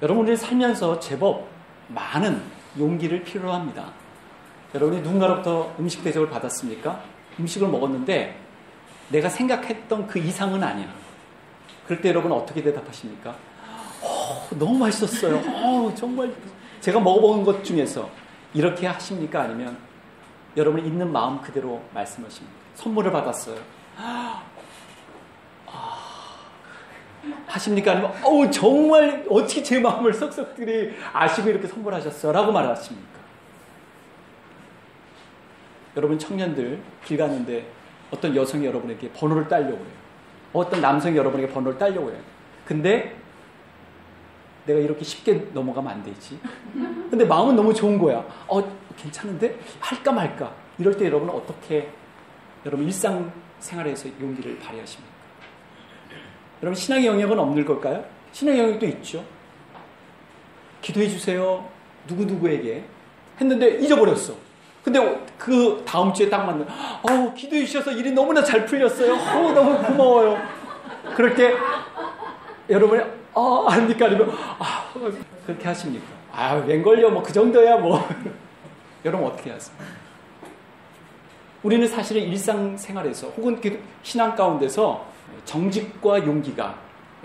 여러분들이 살면서 제법 많은 용기를 필요로 합니다. 여러분이 누군가로부터 음식 대접을 받았습니까? 음식을 먹었는데 내가 생각했던 그 이상은 아니야. 그럴 때 여러분 어떻게 대답하십니까? 너무 맛있었어요. 정말 제가 먹어본 것 중에서 이렇게 하십니까? 아니면 여러분이 있는 마음 그대로 말씀하십니까? 선물을 받았어요. 하십니까? 아니면 정말 어떻게 제 마음을 썩썩들이 아시고 이렇게 선물하셨어? 라고 말하십니까? 여러분 청년들 길 가는데 어떤 여성이 여러분에게 번호를 따려고 해요. 어떤 남성이 여러분에게 번호를 따려고 해요. 근데 내가 이렇게 쉽게 넘어가면 안 되지. 근데 마음은 너무 좋은 거야. 괜찮은데? 할까 말까? 이럴 때 여러분은 어떻게 여러분 일상생활에서 용기를 발휘하십니까? 여러분 신앙의 영역은 없는 걸까요? 신앙의 영역도 있죠. 기도해 주세요. 누구누구에게 했는데 잊어버렸어. 근데 그 다음 주에 딱 만나 기도해 주셔서 일이 너무나 잘 풀렸어요. 너무 고마워요. 그럴 때 여러분이 아닙니까? 아니면 그렇게 하십니까? 웬걸요? 뭐 그 정도야 뭐. 여러분 어떻게 하세요? 우리는 사실은 일상생활에서 혹은 신앙 가운데서 정직과 용기가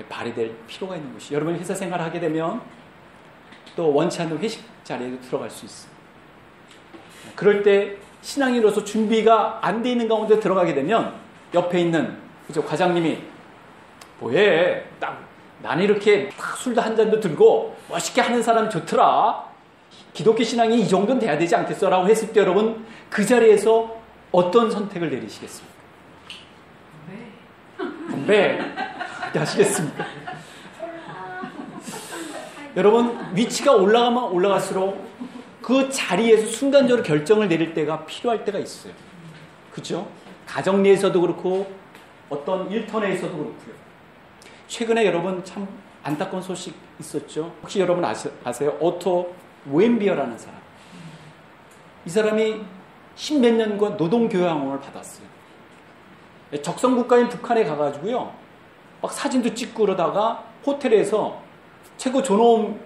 발휘될 필요가 있는 것이, 여러분이 회사 생활을 하게 되면 또 원치 않는 회식 자리에도 들어갈 수 있어요. 그럴 때 신앙인으로서 준비가 안 돼 있는 가운데 들어가게 되면 옆에 있는 과장님이 뭐해? 딱 나는 이렇게 딱 술도 한 잔도 들고 멋있게 하는 사람 좋더라. 기독교 신앙이 이 정도는 돼야 되지 않겠어? 라고 했을 때 여러분 그 자리에서 어떤 선택을 내리시겠습니까? 건배 하시겠습니까? 여러분 위치가 올라가면 올라갈수록 그 자리에서 순간적으로 결정을 내릴 때가 필요할 때가 있어요. 그죠? 가정 내에서도 그렇고 어떤 일터내에서도 그렇고요. 최근에 여러분 참 안타까운 소식 있었죠. 혹시 여러분 아세요? 오토 웬비어라는 사람. 이 사람이 10몇 년간 노동교양을 받았어요. 적성국가인 북한에 가가지고요. 막 사진도 찍고 그러다가 호텔에서 최고 존엄이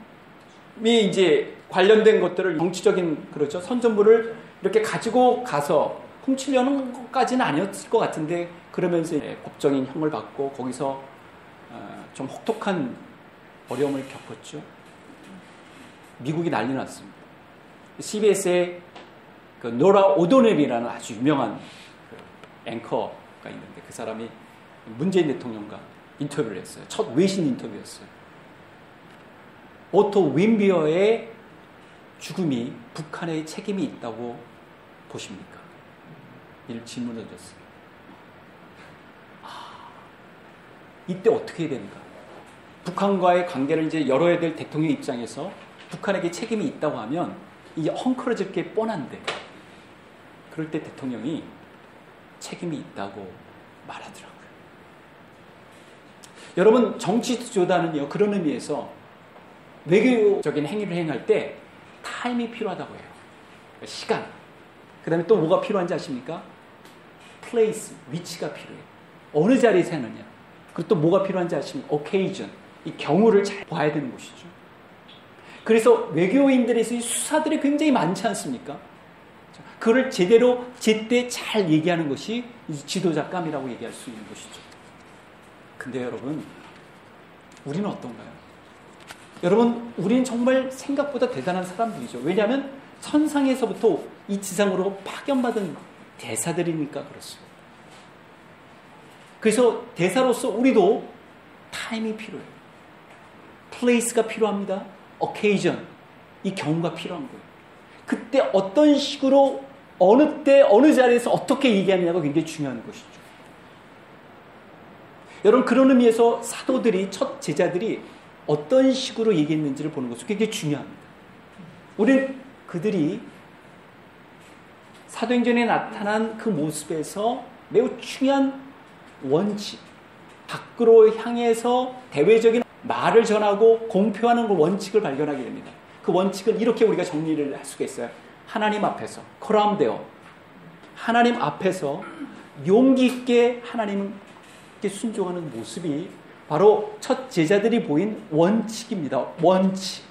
이제 관련된 것들을 정치적인 그렇죠. 선전물을 이렇게 가지고 가서 훔치려는 것까지는 아니었을 것 같은데 그러면서 법적인 형을 받고 거기서 좀 혹독한 어려움을 겪었죠. 미국이 난리 났습니다. CBS에 그 노라 오도넬이라는 아주 유명한 그 앵커가 있는데 그 사람이 문재인 대통령과 인터뷰를 했어요. 첫 외신 인터뷰였어요. 오토 윈비어의 죽음이 북한의 책임이 있다고 보십니까? 이를 질문을 줬어요. 이때 어떻게 해야 되는가? 북한과의 관계를 이제 열어야 될 대통령 입장에서 북한에게 책임이 있다고 하면 이게 헝클어질 게 뻔한데 그럴 때 대통령이 책임이 있다고 말하더라고요. 여러분 정치 지도자는요 그런 의미에서 외교적인 행위를 행할 때 타임이 필요하다고 해요. 시간. 그 다음에 또 뭐가 필요한지 아십니까? place, 위치가 필요해요. 어느 자리에서 하느냐. 그리고 또 뭐가 필요한지 아십니까? occasion, 이 경우를 잘 봐야 되는 것이죠. 그래서 외교인들의 수사들이 굉장히 많지 않습니까? 그걸 제대로 제때 잘 얘기하는 것이 지도자감이라고 얘기할 수 있는 것이죠. 근데 여러분, 우리는 어떤가요? 여러분, 우리는 정말 생각보다 대단한 사람들이죠. 왜냐하면 천상에서부터 이 지상으로 파견받은 대사들이니까 그렇습니다. 그래서 대사로서 우리도 타임이 필요해요. 플레이스가 필요합니다. occasion, 이 경우가 필요한 거예요. 그때 어떤 식으로 어느 때 어느 자리에서 어떻게 얘기하느냐가 굉장히 중요한 것이죠. 여러분 그런 의미에서 사도들이 첫 제자들이 어떤 식으로 얘기했는지를 보는 것이 굉장히 중요합니다. 우리는 그들이 사도행전에 나타난 그 모습에서 매우 중요한 원칙, 밖으로 향해서 대외적인 말을 전하고 공표하는 그 원칙을 발견하게 됩니다. 그 원칙은 이렇게 우리가 정리를 할 수가 있어요. 하나님 앞에서 코람데오, 하나님 앞에서 용기 있게 하나님께 순종하는 모습이 바로 첫 제자들이 보인 원칙입니다. 원칙.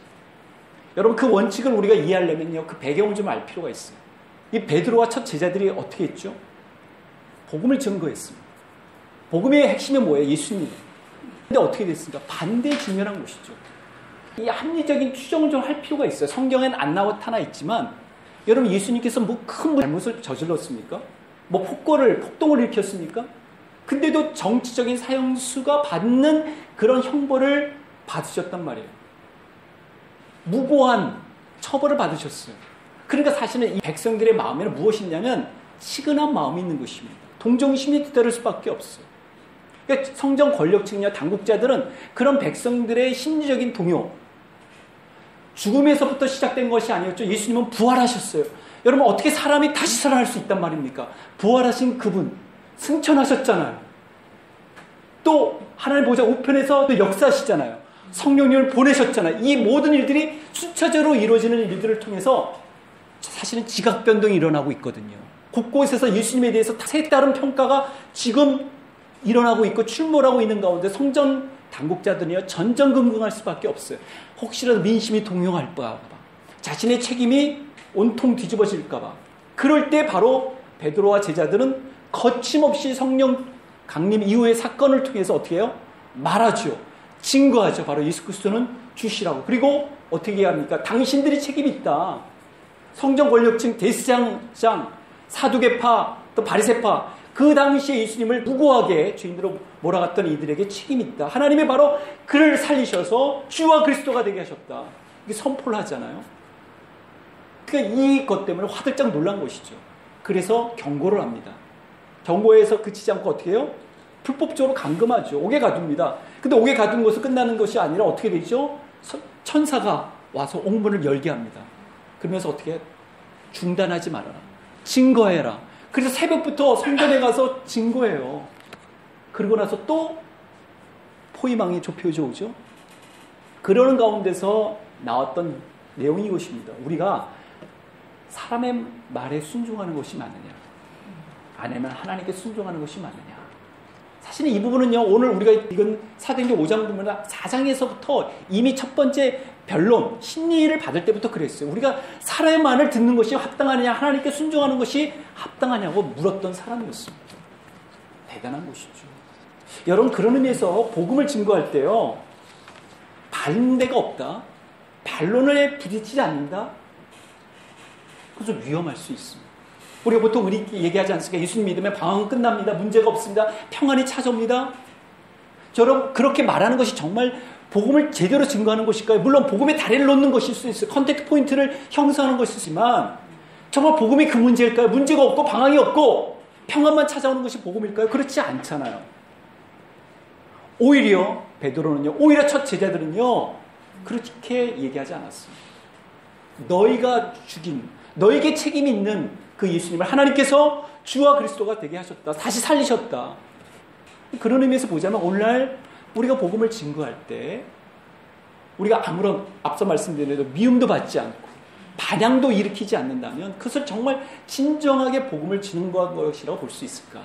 여러분 그 원칙을 우리가 이해하려면요. 그 배경을 좀 알 필요가 있어요. 이 베드로와 첫 제자들이 어떻게 했죠? 복음을 증거했습니다. 복음의 핵심이 뭐예요? 예수님. 근데 어떻게 됐습니까? 반대에 직면한 것이죠. 이 합리적인 추정을 좀 할 필요가 있어요. 성경엔 안 나타나 있지만 여러분 예수님께서 뭐 큰 잘못을 저질렀습니까? 뭐 폭동을 일으켰습니까? 근데도 정치적인 사형수가 받는 그런 형벌을 받으셨단 말이에요. 무고한 처벌을 받으셨어요. 그러니까 사실은 이 백성들의 마음에는 무엇이 있냐면 치근한 마음이 있는 것입니다. 동정심이 뒤따를 수밖에 없어요. 그러니까 성전 권력층이나 당국자들은 그런 백성들의 심리적인 동요, 죽음에서부터 시작된 것이 아니었죠. 예수님은 부활하셨어요. 여러분 어떻게 사람이 다시 살아날 수 있단 말입니까? 부활하신 그분 승천하셨잖아요. 또 하나님 보좌 우편에서 또 역사하시잖아요. 성령님을 보내셨잖아요. 이 모든 일들이 순차적으로 이루어지는 일들을 통해서 사실은 지각 변동이 일어나고 있거든요. 곳곳에서 예수님에 대해서 색다른 평가가 지금 일어나고 있고 출몰하고 있는 가운데 성전 당국자들이요 전전긍긍할 수밖에 없어요. 혹시라도 민심이 동요할까 봐, 자신의 책임이 온통 뒤집어질까 봐. 그럴 때 바로 베드로와 제자들은 거침없이 성령 강림 이후의 사건을 통해서 어떻게 해요? 말하죠. 증거하죠. 바로 예수 그리스도는 주시라고. 그리고 어떻게 합니까? 당신들이 책임이 있다. 성전 권력층, 대제사장, 사두개파, 또 바리새파, 그 당시에 예수님을 무고하게 죄인으로 몰아갔던 이들에게 책임이 있다. 하나님이 바로 그를 살리셔서 주와 그리스도가 되게 하셨다. 이게 선포를 하잖아요. 그러니까 이것 때문에 화들짝 놀란 것이죠. 그래서 경고를 합니다. 경고에서 그치지 않고 어떻게 해요? 불법적으로 감금하죠. 옥에 가둡니다. 근데 옥에 가둔 것은 끝나는 것이 아니라 어떻게 되죠? 천사가 와서 옥문을 열게 합니다. 그러면서 어떻게 해요? 중단하지 말아라. 증거해라. 그래서 새벽부터 성전에 가서 증거해요. 그러고 나서 또 포위망이 좁혀져 오죠. 그러는 가운데서 나왔던 내용이 이것입니다. 우리가 사람의 말에 순종하는 것이 맞느냐, 아니면 하나님께 순종하는 것이 맞느냐. 사실은 이 부분은요, 오늘 우리가 읽은 사도행전 5장 보면 4장에서부터 이미 첫 번째 변론, 심리를 받을 때부터 그랬어요. 우리가 사람의 말을 듣는 것이 합당하느냐, 하나님께 순종하는 것이 합당하냐고 물었던 사람이었습니다. 대단한 것이죠. 여러분, 그런 의미에서 복음을 증거할 때요, 반대가 없다, 반론에 부딪히지 않는다, 그건 좀 위험할 수 있습니다. 우리가 보통 우리 얘기하지 않습니까? 예수님 믿으면 방황은 끝납니다. 문제가 없습니다. 평안이 찾아옵니다. 여러분, 그렇게 말하는 것이 정말 복음을 제대로 증거하는 것일까요? 물론 복음에 다리를 놓는 것일 수 있어요. 컨택트 포인트를 형성하는 것이지만 정말 복음이 그 문제일까요? 문제가 없고 방황이 없고 평안만 찾아오는 것이 복음일까요? 그렇지 않잖아요. 오히려 베드로는요, 오히려 첫 제자들은요, 그렇게 얘기하지 않았습니다. 너희가 죽인, 너에게 책임이 있는 그 예수님을 하나님께서 주와 그리스도가 되게 하셨다. 다시 살리셨다. 그런 의미에서 보자면 오늘날 우리가 복음을 증거할 때 우리가 아무런 앞서 말씀드린 대로 미움도 받지 않고 반향도 일으키지 않는다면 그것을 정말 진정하게 복음을 증거한 것이라고 볼 수 있을까?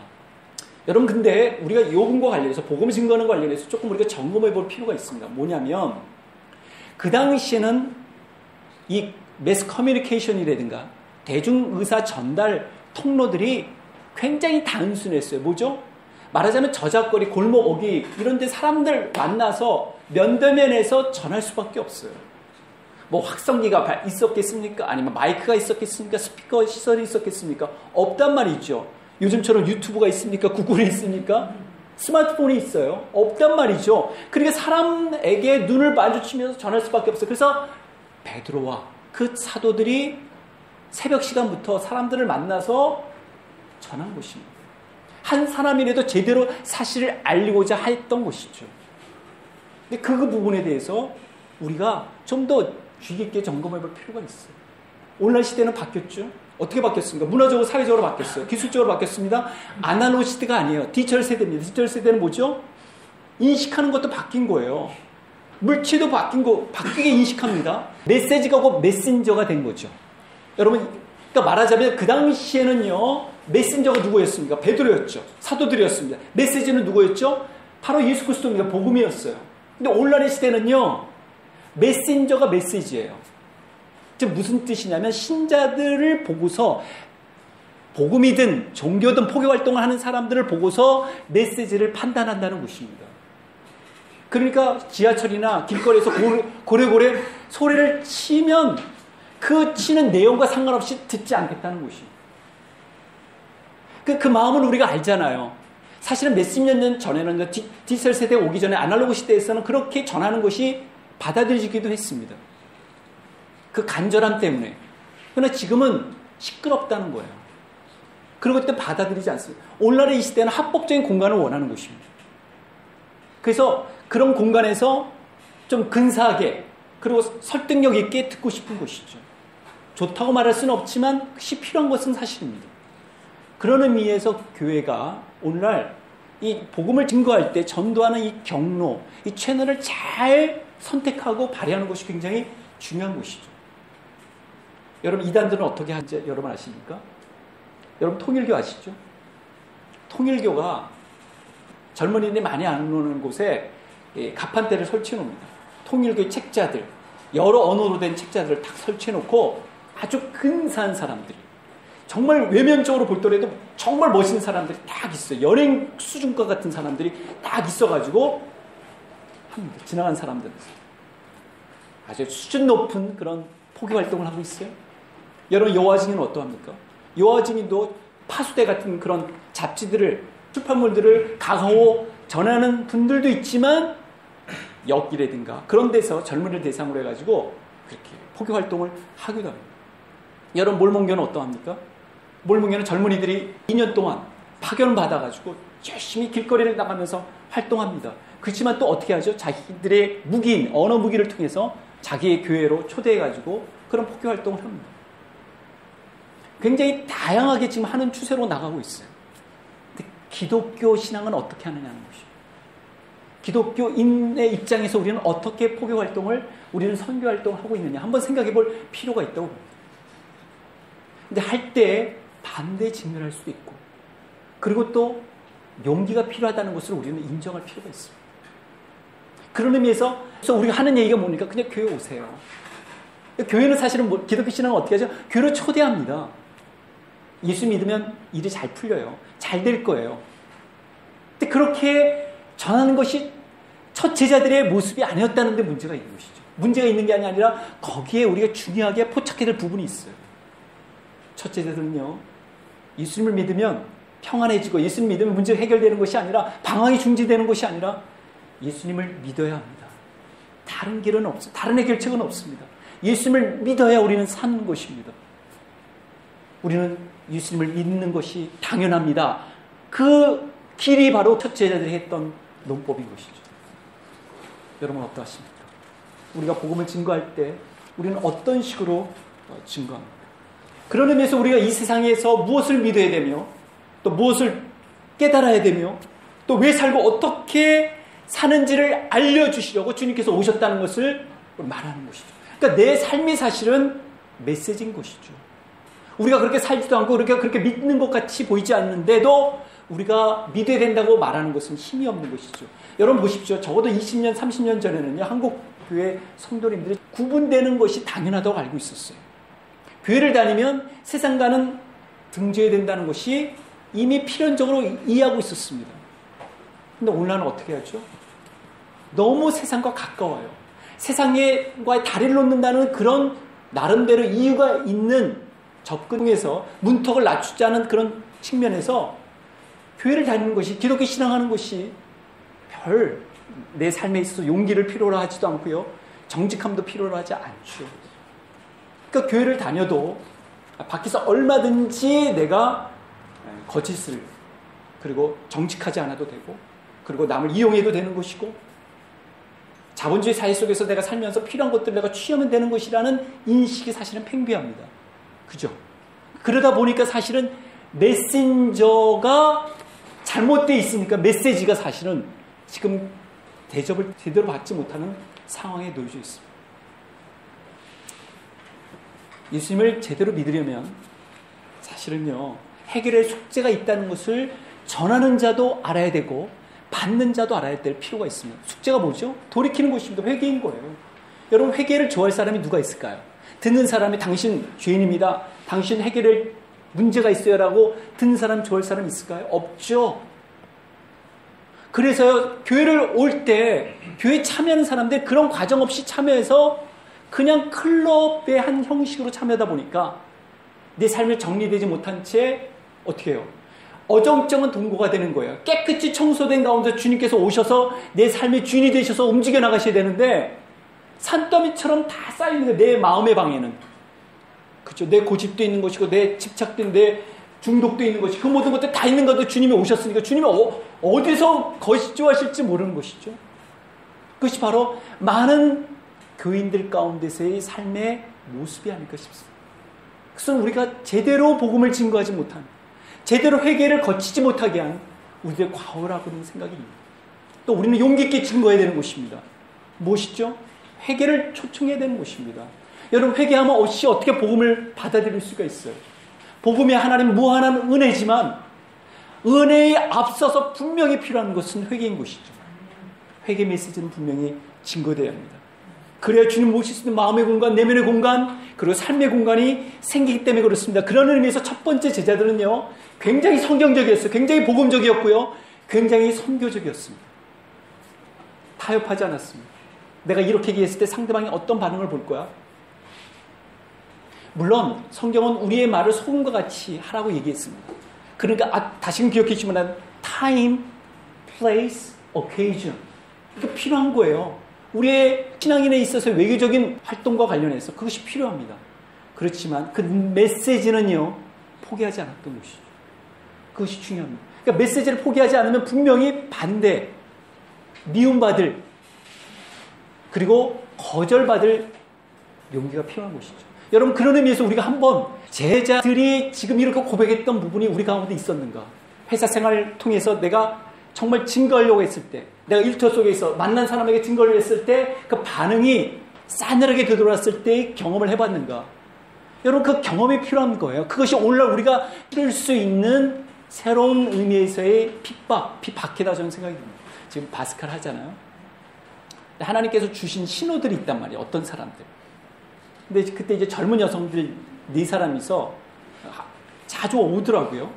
여러분, 근데 우리가 이 부분과 관련해서 복음 증거하는 것과 관련해서 조금 우리가 점검해 볼 필요가 있습니다. 뭐냐면 그 당시에는 이 매스 커뮤니케이션이라든가 대중의사 전달 통로들이 굉장히 단순했어요. 뭐죠? 말하자면 저작거리, 골목, 어기 이런 데 사람들 만나서 면대면에서 전할 수밖에 없어요. 뭐 확성기가 있었겠습니까? 아니면 마이크가 있었겠습니까? 스피커 시설이 있었겠습니까? 없단 말이죠. 요즘처럼 유튜브가 있습니까? 구글이 있습니까? 스마트폰이 있어요. 없단 말이죠. 그러니까 사람에게 눈을 마주치면서 전할 수밖에 없어요. 그래서 베드로와 그 사도들이 새벽 시간부터 사람들을 만나서 전한 것입니다. 한 사람이라도 제대로 사실을 알리고자 했던 것이죠. 근데 그 부분에 대해서 우리가 좀 더 주의 깊게 점검해 볼 필요가 있어요. 오늘날 시대는 바뀌었죠. 어떻게 바뀌었습니까? 문화적으로, 사회적으로 바뀌었어요. 기술적으로 바뀌었습니다. 아날로그 시대가 아니에요. 디지털 세대입니다. 디지털 세대는 뭐죠? 인식하는 것도 바뀐 거예요. 물질도 바뀌게 인식합니다. 메시지가 곧 메신저가 된 거죠. 여러분, 그러니까 말하자면 그 당시에는요, 메신저가 누구였습니까? 베드로였죠. 사도들이었습니다. 메시지는 누구였죠? 바로 예수 그리스도입니다. 복음이었어요. 근데 오늘날의 시대는요, 메신저가 메시지예요. 즉 무슨 뜻이냐면 신자들을 보고서 복음이든 종교든 포교 활동을 하는 사람들을 보고서 메시지를 판단한다는 것입니다. 그러니까 지하철이나 길거리에서 고래고래 소리를 치면 그 치는 내용과 상관없이 듣지 않겠다는 것입니다. 그 마음은 우리가 알잖아요. 사실은 몇십 년 전에는 디지털 세대 오기 전에 아날로그 시대에서는 그렇게 전하는 것이 받아들여지기도 했습니다. 그 간절함 때문에. 그러나 지금은 시끄럽다는 거예요. 그리고 그때 받아들이지 않습니다. 오늘날의 이 시대는 합법적인 공간을 원하는 것입니다. 그래서 그런 공간에서 좀 근사하게 그리고 설득력 있게 듣고 싶은 것이죠. 좋다고 말할 수는 없지만 그것이 필요한 것은 사실입니다. 그런 의미에서 교회가 오늘날 이 복음을 증거할 때 전도하는 이 경로, 이 채널을 잘 선택하고 발휘하는 것이 굉장히 중요한 것이죠. 여러분 이단들은 어떻게 하는지 여러분 아십니까? 여러분 통일교 아시죠? 통일교가 젊은이들이 많이 안 오는 곳에 가판대를 설치해 놓습니다. 통일교의 책자들, 여러 언어로 된 책자들을 딱 설치해 놓고 아주 근사한 사람들이 정말 외면적으로 볼 때라도 정말 멋있는 사람들이 딱 있어요. 연예인 수준과 같은 사람들이 딱 있어가지고 합니다. 지나간 사람들 아주 수준 높은 그런 포교 활동을 하고 있어요. 여러분 여호와 증인은 어떠합니까? 여호와 증인도 파수대 같은 그런 잡지들을 출판물들을 가까워 전하는 분들도 있지만 역이라든가 그런 데서 젊은이를 대상으로 해가지고 그렇게 포교 활동을 하기도 합니다. 여러분 몰몬교는 어떠합니까? 몰몬교는 젊은이들이 2년 동안 파견을 받아가지고 열심히 길거리를 나가면서 활동합니다. 그렇지만 또 어떻게 하죠? 자기들의 무기인 언어 무기를 통해서 자기의 교회로 초대해가지고 그런 포교 활동을 합니다. 굉장히 다양하게 지금 하는 추세로 나가고 있어요. 근데 기독교 신앙은 어떻게 하느냐는 것이죠. 기독교인의 입장에서 우리는 어떻게 포교 활동을, 우리는 선교 활동을 하고 있느냐 한번 생각해 볼 필요가 있다고 봅니다. 근데 할 때 반대에 직면할 수도 있고, 그리고 또 용기가 필요하다는 것을 우리는 인정할 필요가 있습니다. 그런 의미에서 그래서 우리가 하는 얘기가 뭡니까? 그냥 교회 오세요. 교회는 사실은 기독교 신앙은 어떻게 하죠? 교회로 초대합니다. 예수 믿으면 일이 잘 풀려요. 잘 될 거예요. 근데 그렇게 전하는 것이 첫 제자들의 모습이 아니었다는 데 문제가 있는 것이죠. 문제가 있는 게 아니라 거기에 우리가 중요하게 포착해야 될 부분이 있어요. 첫 제자들은요, 예수님을 믿으면 평안해지고 예수님 믿으면 문제가 해결되는 것이 아니라 방황이 중지되는 것이 아니라 예수님을 믿어야 합니다. 다른 길은 없어요. 다른 해결책은 없습니다. 예수님을 믿어야 우리는 사는 것입니다. 우리는 예수님을 믿는 것이 당연합니다. 그 길이 바로 첫 제자들이 했던 논법인 것이죠. 여러분 어떠하십니까? 우리가 복음을 증거할 때 우리는 어떤 식으로 증거합니까? 그런 의미에서 우리가 이 세상에서 무엇을 믿어야 되며 또 무엇을 깨달아야 되며 또 왜 살고 어떻게 사는지를 알려주시려고 주님께서 오셨다는 것을 말하는 것이죠. 그러니까 내 삶이 사실은 메시지인 것이죠. 우리가 그렇게 살지도 않고 그렇게 믿는 것 같이 보이지 않는데도 우리가 믿어야 된다고 말하는 것은 힘이 없는 것이죠. 여러분 보십시오. 적어도 20년, 30년 전에는요, 한국 교회 성도님들이 구분되는 것이 당연하다고 알고 있었어요. 교회를 다니면 세상과는 등져야 된다는 것이 이미 필연적으로 이해하고 있었습니다. 근데 오늘날은 어떻게 하죠? 너무 세상과 가까워요. 세상과의 다리를 놓는다는 그런 나름대로 이유가 있는 접근에서 문턱을 낮추자는 그런 측면에서 교회를 다니는 것이, 기독교 신앙하는 것이 별 내 삶에 있어서 용기를 필요로 하지도 않고요, 정직함도 필요로 하지 않죠. 그러니까 교회를 다녀도 밖에서 얼마든지 내가 거짓을, 그리고 정직하지 않아도 되고, 그리고 남을 이용해도 되는 것이고, 자본주의 사회 속에서 내가 살면서 필요한 것들을 내가 취하면 되는 것이라는 인식이 사실은 팽배합니다. 그죠? 그러다 보니까 사실은 메신저가 잘못되어 있으니까 메시지가 사실은 지금 대접을 제대로 받지 못하는 상황에 놓여져 있습니다. 예수님을 제대로 믿으려면 사실은요, 해결의 숙제가 있다는 것을 전하는 자도 알아야 되고 받는 자도 알아야 될 필요가 있습니다. 숙제가 뭐죠? 돌이키는 것입니다. 회개인 거예요. 여러분, 회개를 좋아할 사람이 누가 있을까요? 듣는 사람이 당신 죄인입니다, 당신 회개를 문제가 있어요라고 듣는 사람 좋아할 사람 있을까요? 없죠. 그래서 교회를 올 때 교회 참여하는 사람들 그런 과정 없이 참여해서 그냥 클럽의 한 형식으로 참여하다 보니까 내 삶이 정리되지 못한 채 어떻게 해요? 어정쩡한 동거가 되는 거예요. 깨끗이 청소된 가운데 주님께서 오셔서 내 삶의 주인이 되셔서 움직여 나가셔야 되는데 산더미처럼 다 쌓이는 거예요. 내 마음의 방에는. 그렇죠? 내 고집도 있는 것이고 내 집착도 있는 내 중독도 있는 것이 그 모든 것들 다 있는 것도 주님이 오셨으니까 주님이 어디서 거시조하실지 모르는 것이죠. 그것이 바로 많은 교인들 가운데서의 삶의 모습이 아닐까 싶습니다. 그것은 우리가 제대로 복음을 증거하지 못한, 제대로 회개를 거치지 못하게 한 우리들의 과오라고 하는 생각이 듭니다. 또 우리는 용기 있게 증거해야 되는 것입니다. 무엇이죠? 회개를 초청해야 되는 것입니다. 여러분, 회개하면 없이 어떻게 복음을 받아들일 수가 있어요? 복음이 하나님 무한한 은혜지만 은혜에 앞서서 분명히 필요한 것은 회개인 것이죠. 회개 메시지는 분명히 증거되어야 합니다. 그래야 주님 모실 수 있는 마음의 공간, 내면의 공간, 그리고 삶의 공간이 생기기 때문에 그렇습니다. 그런 의미에서 첫 번째 제자들은요, 굉장히 성경적이었어요. 굉장히 복음적이었고요. 굉장히 선교적이었습니다. 타협하지 않았습니다. 내가 이렇게 얘기했을 때 상대방이 어떤 반응을 볼 거야? 물론 성경은 우리의 말을 소금과 같이 하라고 얘기했습니다. 그러니까 다시금 기억해 주시면 time, place, occasion 이게 필요한 거예요. 우리의 신앙인에 있어서 외교적인 활동과 관련해서 그것이 필요합니다. 그렇지만 그 메시지는요, 포기하지 않았던 것이죠. 그것이 중요합니다. 그러니까 메시지를 포기하지 않으면 분명히 반대, 미움받을, 그리고 거절받을 용기가 필요한 것이죠. 여러분, 그런 의미에서 우리가 한번 제자들이 지금 이렇게 고백했던 부분이 우리 가운데 있었는가? 회사 생활을 통해서 내가 정말 증거하려고 했을 때, 내가 일터 속에서 만난 사람에게 증거를 했을 때 그 반응이 싸늘하게 되돌았을 때의 경험을 해봤는가? 여러분, 그 경험이 필요한 거예요. 그것이 오늘날 우리가 뜰 수 있는 새로운 의미에서의 핍박이다 저는 생각이 듭니다. 지금 바스칼 하잖아요. 하나님께서 주신 신호들이 있단 말이에요. 어떤 사람들. 근데 그때 이제 젊은 여성들 4사람이서 자주 오더라고요.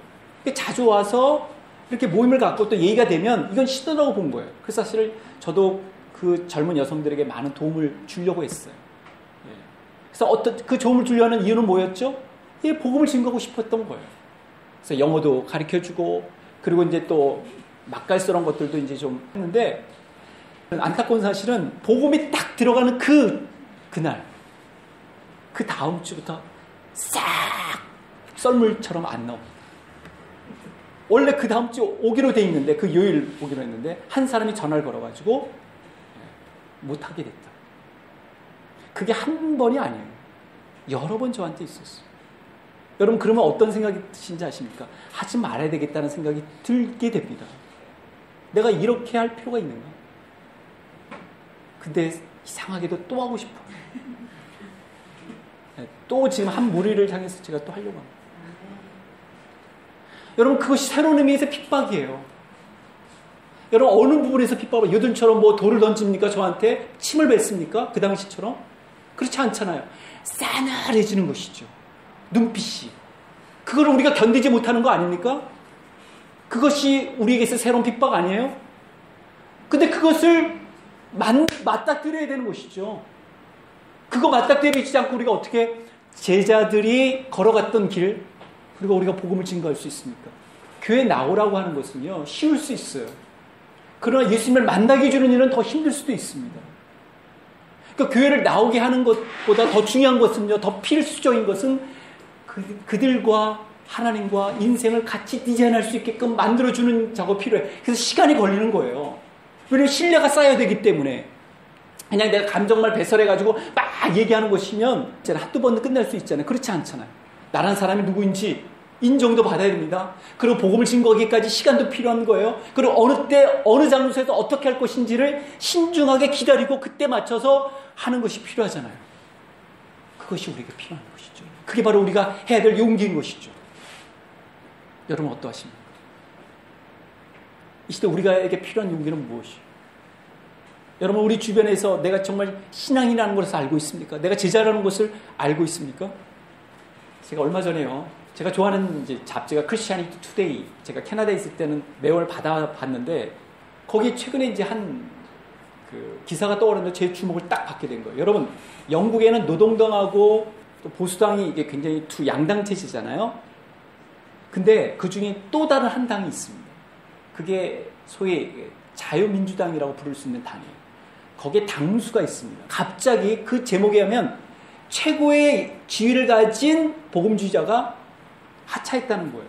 자주 와서 이렇게 모임을 갖고 또 얘기가 되면 이건 신호라고 본 거예요. 그래서 사실 저도 그 젊은 여성들에게 많은 도움을 주려고 했어요. 그래서 그 도움을 주려는 이유는 뭐였죠? 이 복음을 증거하고 싶었던 거예요. 그래서 영어도 가르쳐주고, 그리고 이제 또 맛깔스러운 것들도 이제 좀 했는데, 안타까운 사실은 복음이 딱 들어가는 그날, 그 다음 주부터 싹 썰물처럼 안 나옵니다. 원래 그 다음 주 오기로 돼 있는데, 그 요일 오기로 했는데 한 사람이 전화를 걸어가지고 못하게 됐다. 그게 한 번이 아니에요. 여러 번 저한테 있었어요. 여러분, 그러면 어떤 생각이 드신지 아십니까? 하지 말아야 되겠다는 생각이 들게 됩니다. 내가 이렇게 할 필요가 있는가? 근데 이상하게도 또 하고 싶어. 또 지금 한 무리를 향해서 제가 또 하려고 합니다. 여러분, 그것이 새로운 의미에서 핍박이에요. 여러분, 어느 부분에서 핍박을, 요즘처럼 뭐 돌을 던집니까? 저한테 침을 뱉습니까? 그 당시처럼? 그렇지 않잖아요. 싸늘해지는 것이죠. 눈빛이. 그걸 우리가 견디지 못하는 거 아닙니까? 그것이 우리에게서 새로운 핍박 아니에요? 근데 그것을 맞닥뜨려야 되는 것이죠. 그거 맞닥뜨리지 않고 우리가 어떻게 제자들이 걸어갔던 길, 그리고 우리가 복음을 증거할 수 있습니까? 교회 나오라고 하는 것은요, 쉬울 수 있어요. 그러나 예수님을 만나게 해주는 일은 더 힘들 수도 있습니다. 그러니까 교회를 나오게 하는 것보다 더 중요한 것은요, 더 필수적인 것은 그들과 하나님과 인생을 같이 디자인할 수 있게끔 만들어주는 작업이 필요해요. 그래서 시간이 걸리는 거예요. 왜냐하면 신뢰가 쌓여야 되기 때문에. 그냥 내가 감정만 배설해가지고 막 얘기하는 것이면 한두 번은 끝날 수 있잖아요. 그렇지 않잖아요. 나란 사람이 누구인지 인정도 받아야 됩니다. 그리고 복음을 증거하기까지 시간도 필요한 거예요. 그리고 어느 때 어느 장소에서 어떻게 할 것인지를 신중하게 기다리고 그때 맞춰서 하는 것이 필요하잖아요. 그것이 우리에게 필요한 것이죠. 그게 바로 우리가 해야 될 용기인 것이죠. 여러분 어떠하십니까? 이 시대 우리가에게 필요한 용기는 무엇이에요? 여러분, 우리 주변에서 내가 정말 신앙이라는 것을 알고 있습니까? 내가 제자라는 것을 알고 있습니까? 제가 얼마 전에요. 제가 좋아하는 이제 잡지가 크리스티애니티 투데이. 제가 캐나다에 있을 때는 매월 받아봤는데 거기 최근에 이제 한 그 기사가 떠오르는데 제 주목을 딱 받게 된 거예요. 여러분, 영국에는 노동당하고 또 보수당이 이게 굉장히 두 양당 체제잖아요. 근데 그 중에 또 다른 한 당이 있습니다. 그게 소위 자유민주당이라고 부를 수 있는 당이에요. 거기에 당수가 있습니다. 갑자기 그 제목에 하면 최고의 지위를 가진 복음주의자가 하차했다는 거예요.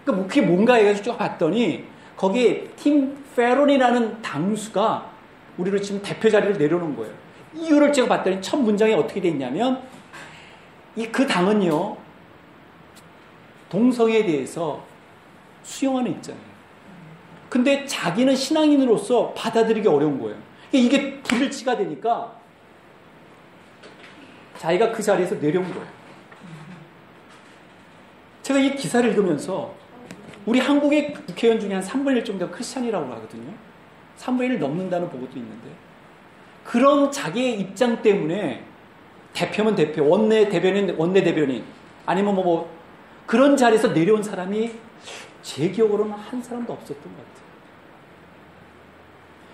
그러니까 그게 뭔가 해가지고 쭉 봤더니 거기에 팀 페론이라는 당수가 우리로 지금 대표 자리를 내려놓은 거예요. 이유를 제가 봤더니 첫 문장에 어떻게 돼 있냐면 그 당은요, 동성애에 대해서 수용하는 입장이에요. 근데 자기는 신앙인으로서 받아들이기 어려운 거예요. 이게 불일치가 되니까 자기가 그 자리에서 내려온 거예요. 제가 이 기사를 읽으면서 우리 한국의 국회의원 중에 한 3분의 1 정도가 크리스찬이라고 하거든요. 3분의 1을 넘는다는 보고도 있는데 그런 자기의 입장 때문에 대표면 대표, 원내대변인, 원내대변인 아니면 뭐 그런 자리에서 내려온 사람이 제 기억으로는 한 사람도 없었던 것 같아요.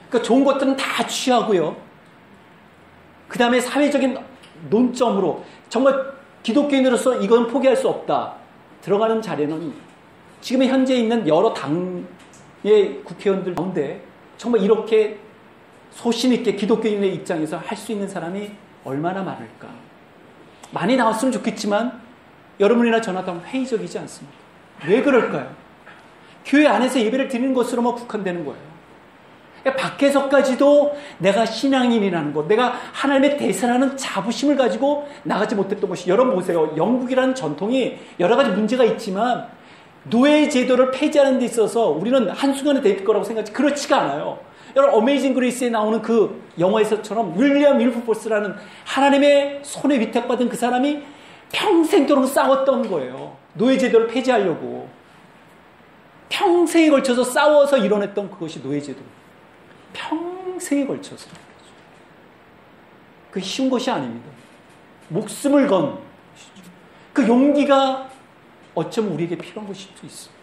그러니까 좋은 것들은 다 취하고요. 그 다음에 사회적인 논점으로 정말 기독교인으로서 이건 포기할 수 없다. 들어가는 자리는 지금 현재 있는 여러 당의 국회의원들 가운데 정말 이렇게 소신 있게 기독교인의 입장에서 할 수 있는 사람이 얼마나 많을까. 많이 나왔으면 좋겠지만 여러분이나 저나 다 회의적이지 않습니까? 왜 그럴까요? 교회 안에서 예배를 드리는 것으로만 국한되는 거예요. 밖에서까지도 내가 신앙인이라는 것, 내가 하나님의 대사라는 자부심을 가지고 나가지 못했던 것이, 여러분 보세요. 영국이라는 전통이 여러 가지 문제가 있지만 노예 제도를 폐지하는 데 있어서 우리는 한순간에 될 거라고 생각하지, 그렇지가 않아요. 여러분, 어메이징 그레이스에 나오는 그 영화에서처럼 윌리엄 윌버포스라는 하나님의 손에 위탁받은 그 사람이 평생도록 싸웠던 거예요. 노예 제도를 폐지하려고. 평생에 걸쳐서 싸워서 이뤄냈던 그것이 노예 제도. 평생에 걸쳐서. 그 쉬운 것이 아닙니다. 목숨을 건 그 용기가 어쩌면 우리에게 필요한 것일 수도 있어요.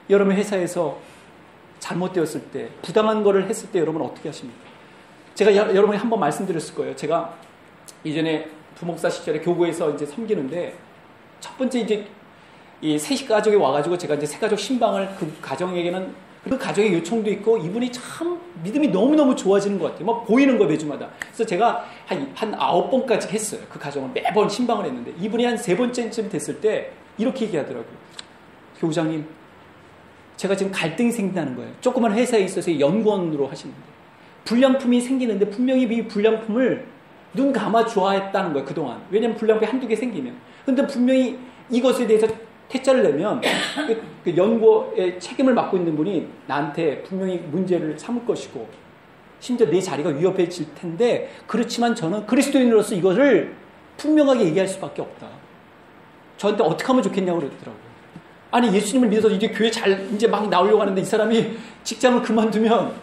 여러분 회사에서 잘못되었을 때, 부당한 거를 했을 때 여러분 어떻게 하십니까? 제가 여러분이 한번 말씀드렸을 거예요. 제가 이전에 부목사 시절에 교구에서 이제 섬기는데 첫 번째 이제 이 세 가족이 와가지고 제가 이제 세 가족 신방을 그 가정에게는 그 가정의 요청도 있고 이분이 참 믿음이 너무너무 좋아지는 것 같아요. 막 보이는 거예요, 매주마다. 그래서 제가 한 9번까지 했어요. 그 가정을 매번 신방을 했는데 이분이 한 3번째쯤 됐을 때 이렇게 얘기하더라고요. 교우장님, 제가 지금 갈등이 생긴다는 거예요. 조그만 회사에 있어서 연구원으로 하시는데 불량품이 생기는데 분명히 이 불량품을 눈 감아 좋아했다는 거예요, 그동안. 왜냐면 불량품이 한두 개 생기면. 근데 분명히 이것에 대해서 퇴짜를 내면 그 연구에 책임을 맡고 있는 분이 나한테 분명히 문제를 삼을 것이고 심지어 내 자리가 위협해질 텐데, 그렇지만 저는 그리스도인으로서 이것을 분명하게 얘기할 수밖에 없다. 저한테 어떻게 하면 좋겠냐고 그러더라고요. 아니, 예수님을 믿어서 이제 교회 이제 막 나오려고 하는데 이 사람이 직장을 그만두면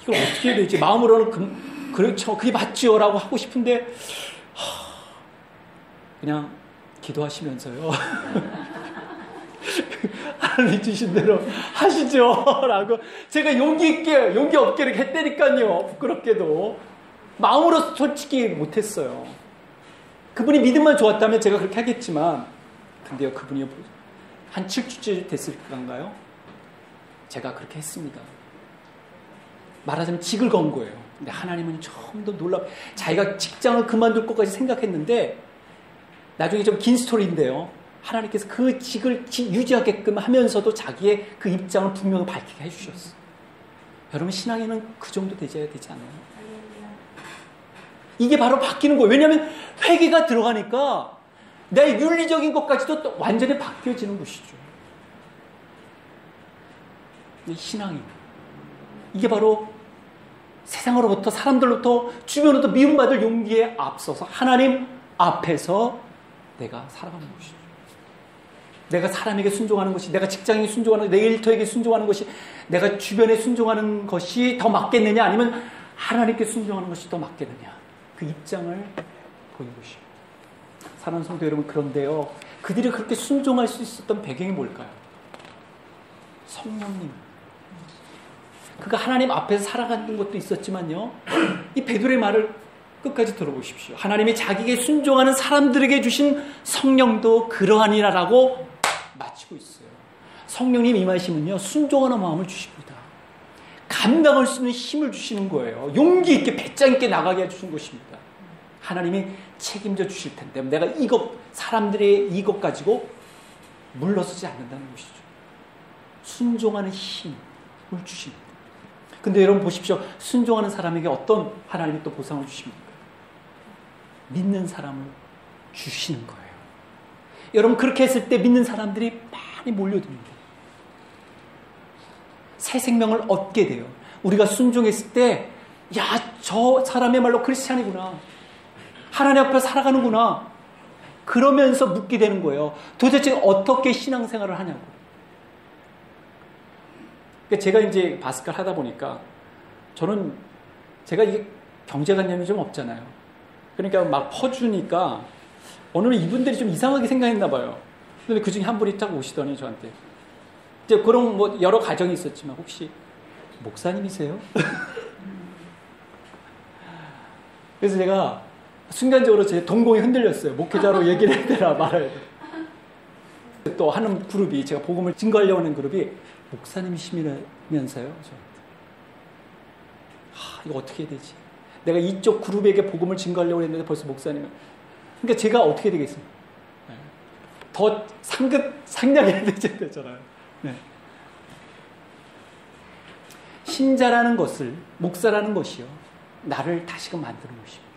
이걸 어떻게 해야 되지? 마음으로는 그렇죠, 그게 맞지요라고 하고 싶은데 그냥 기도하시면서요. 하나님 주신 대로 하시죠 라고 제가 용기 없게 이렇게 했다니까요. 부끄럽게도 마음으로 솔직히 못했어요. 그분이 믿음만 좋았다면 제가 그렇게 하겠지만, 근데요, 그분이 한 7주째 됐을 건가요? 제가 그렇게 했습니다. 말하자면 직을 건 거예요. 근데 하나님은 좀 더 자기가 직장을 그만둘 것까지 생각했는데, 나중에 좀 긴 스토리인데요, 하나님께서 그 직을 유지하게끔 하면서도 자기의 그 입장을 분명히 밝히게 해주셨어요. 여러분, 신앙에는 그 정도 되셔야 되지 않아요? 이게 바로 바뀌는 거예요. 왜냐하면 회개가 들어가니까 내 윤리적인 것까지도 또 완전히 바뀌어지는 것이죠. 신앙이, 이게 바로 세상으로부터, 사람들로부터, 주변으로부터 미움받을 용기에 앞서서 하나님 앞에서 내가 살아가는 것이죠. 내가 사람에게 순종하는 것이, 내가 직장에 순종하는, 내 일터에게 순종하는 것이, 내가 주변에 순종하는 것이 더 맞겠느냐, 아니면 하나님께 순종하는 것이 더 맞겠느냐, 그 입장을 보인 것이죠. 사랑하는 성도 여러분, 그런데요, 그들이 그렇게 순종할 수 있었던 배경이 뭘까요? 성령님. 그가 하나님 앞에서 살아가는 것도 있었지만요, 이 베드로의 말을 끝까지 들어보십시오. 하나님이 자기에게 순종하는 사람들에게 주신 성령도 그러하니라라고 마치고 있어요. 성령님 임하시면요, 순종하는 마음을 주십니다. 감당할 수 있는 힘을 주시는 거예요. 용기 있게 배짱 있게 나가게 해주신 것입니다. 하나님이 책임져 주실 텐데 내가 사람들의 이것 가지고 물러서지 않는다는 것이죠. 순종하는 힘을 주십니다. 근데 여러분 보십시오. 순종하는 사람에게 어떤 하나님이 또 보상을 주십니까? 믿는 사람을 주시는 거예요. 여러분, 그렇게 했을 때 믿는 사람들이 많이 몰려듭니다. 새 생명을 얻게 돼요. 우리가 순종했을 때, 야, 저 사람의 말로 크리스찬이구나, 하나님 앞에 살아가는구나, 그러면서 묻게 되는 거예요. 도대체 어떻게 신앙생활을 하냐고. 그러니까 제가 이제 바스칼 하다 보니까 제가 이게 경제관념이 좀 없잖아요. 그러니까 막 퍼주니까 오늘은 이분들이 좀 이상하게 생각했나 봐요. 근데 그 중에 한 분이 딱 오시더니 저한테, 이제 그런 뭐 여러 가정이 있었지만, 혹시 목사님이세요? 그래서 제가 순간적으로 제 동공이 흔들렸어요. 목회자로 얘기를 해야 되나 말아야 돼. 또 하는 그룹이, 제가 복음을 증거하려고 하는 그룹이 목사님이시면서요. 이거 어떻게 해야 되지? 내가 이쪽 그룹에게 복음을 증거하려고 했는데 벌써 목사님은. 그러니까 제가 어떻게 되겠습니까? 더 상냥해야 되잖아요. 네. 신자라는 것을, 목사라는 것이요, 나를 다시금 만드는 것입니다.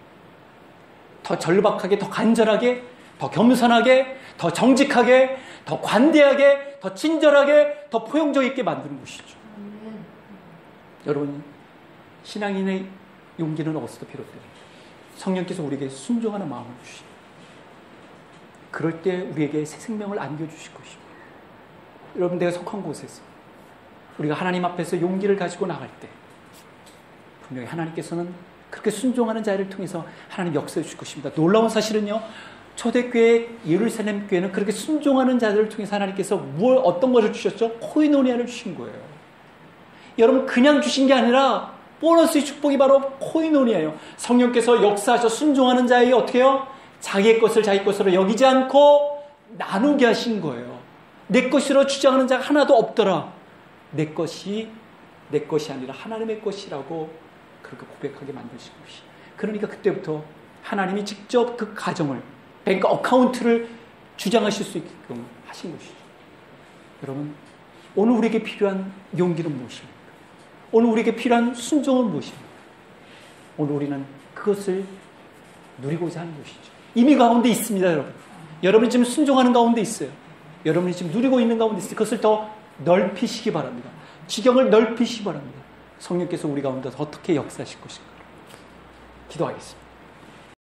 더 절박하게, 더 간절하게, 더 겸손하게, 더 정직하게, 더 관대하게, 더 친절하게, 더 포용력 있게 만드는 것이죠. 여러분, 신앙인의 용기는 어디서 비롯됩니다. 성령께서 우리에게 순종하는 마음을 주십니다. 그럴 때 우리에게 새 생명을 안겨주실 것입니다. 여러분, 내가 속한 곳에서 우리가 하나님 앞에서 용기를 가지고 나갈 때 분명히 하나님께서는 그렇게 순종하는 자를 통해서 하나님 역사해 주실 것입니다. 놀라운 사실은요, 초대교회 예루살렘 교회는 그렇게 순종하는 자들을 통해서 하나님께서 어떤 것을 주셨죠? 코이노니아를 주신 거예요. 여러분, 그냥 주신 게 아니라 보너스의 축복이 바로 코이노니아예요. 성령께서 역사하셔 순종하는 자에게 어떻게 해요? 자기의 것을 자기 것으로 여기지 않고 나누게 하신 거예요. 내 것으로 주장하는 자가 하나도 없더라. 내 것이 아니라 하나님의 것이라고 그렇게 고백하게 만드신 것이. 그러니까 그때부터 하나님이 직접 그 가정을, 뱅크 어카운트를 주장하실 수 있게끔 하신 것이죠. 여러분, 오늘 우리에게 필요한 용기는 무엇입니까? 오늘 우리에게 필요한 순종은 무엇입니까? 오늘 우리는 그것을 누리고자 하는 것이죠. 이미 가운데 있습니다, 여러분. 여러분이 지금 순종하는 가운데 있어요. 여러분이 지금 누리고 있는 가운데 있어요. 그것을 더 넓히시기 바랍니다. 지경을 넓히시기 바랍니다. 성령께서 우리 가운데 어떻게 역사하실 것인가. 기도하겠습니다.